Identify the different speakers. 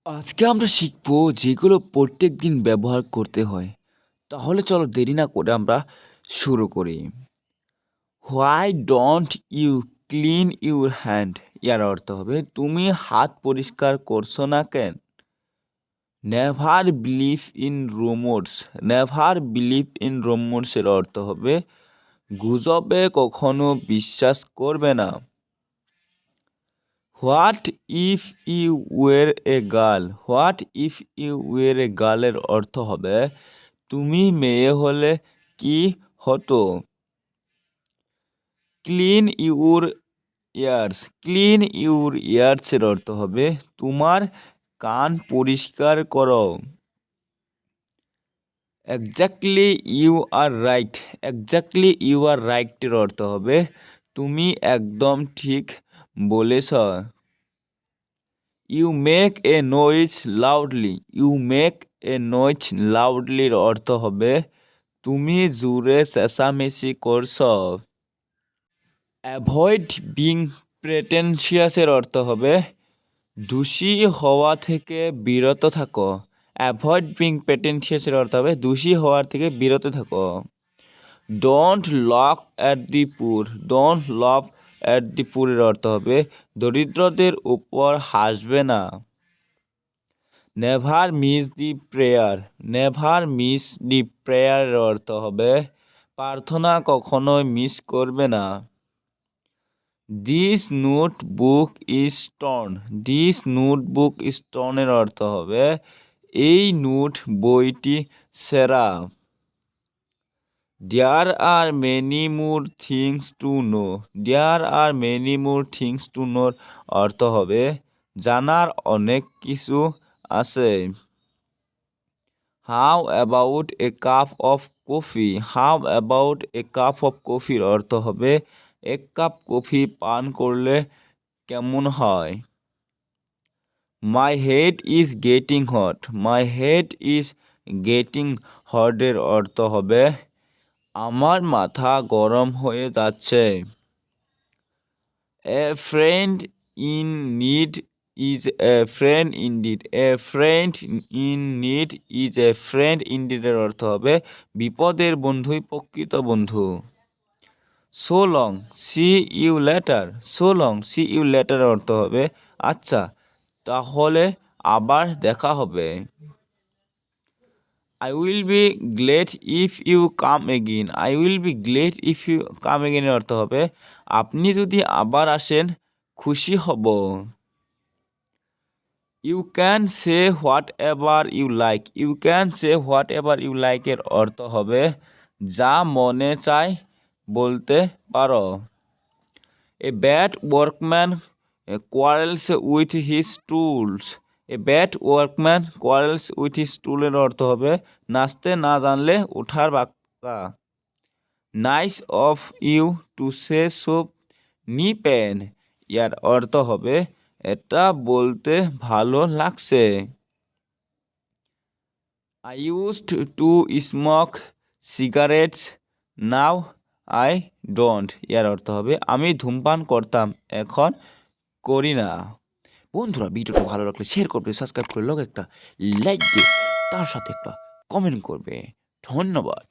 Speaker 1: আজকে আমরা শিখবো যেগুলো প্রত্যেক দিন ব্যবহার করতে হয়। তাহলে চলো দেরি না করে আমরা শুরু করি। Why don't you clean your hand? ইয়ার অর্থ হবে তুমি হাত পরিষ্কার করছো না কেন? Never believe in rumours. Never believe in রুমোর্সের অর্থ হবে গুজবে কখনো বিশ্বাস করবে না। What if you were a girl? What if you were a গার্লের অর্থ হবে তুমি মেয়ে হলে কি হতো? Clean your ears. Clean your ইয়ার্সের অর্থ হবে তোমার কান পরিষ্কার করো। Exactly you are right. Exactly you are রাইটের অর্থ হবে তুমি একদম ঠিক বলেছ। You make a noise loudly. You make a noise লাউডলির অর্থ হবে তুমি জোরে চেঁচামেচি করছ। অ্যাভয়েড বিং প্রেটেনশিয়াসের অর্থ হবে দোষী হওয়া থেকে বিরত থাকো। অ্যাভয়েড বিং প্রেটেনশিয়াসের অর্থ হবে দোষী হওয়ার থেকে বিরত থাকো। ডোন্ট লক অ্যাট দি পুর। ডোন্ট লভ অ্যাট দি পুরের অর্থ হবে দরিদ্রদের উপর হাসবে না। Never miss the prayer. Never miss the প্রেয়ারের অর্থ হবে প্রার্থনা কখনোই মিস করবে না। This notebook is torn. This notebook is টর্নের অর্থ হবে এই নোট বইটি সেরা। There are many more things to know. There are many more things to নোর অর্থ হবে জানার অনেক কিছু আছে। How about a cup of coffee? How about a cup of কফির অর্থ হবে এক কাপ কফি পান করলে কেমন হয়? My head is getting hot. My head is getting হটের অর্থ হবে আমার মাথা গরম হয়ে যাচ্ছে। A friend in need is a friend indeed. A friend in need is a friend ইনডিডের অর্থ হবে বিপদের বন্ধুই প্রকৃত বন্ধু। So long see you later. So long see you later অর্থ হবে আচ্ছা তাহলে আবার দেখা হবে। I will be glad if you come again. I will be glad if you come এগেইনের অর্থ হবে আপনি যদি আবার আসেন খুশি হব। You can say whatever you like. You can say whatever you লাইকের অর্থ হবে যা মনে চায় বলতে পারো। A bad workman quarrels with his tools. A bad workman quarrels with his টুলের অর্থ হবে নাচতে না জানলে ওঠার বাক্কা। Nice of you to say so নি পেন। ইয়ার অর্থ হবে এটা বলতে ভালো লাগছে। I used to smoke cigarettes now I don't. ইয়ার অর্থ হবে আমি ধূমপান করতাম এখন করি না। বন্ধুরা ভিডিওটা ভালো লাগলে শেয়ার করবে, সাবস্ক্রাইব করে লোক একটা লাইক দিয়ে তার সাথে একটা কমেন্ট করবে। ধন্যবাদ।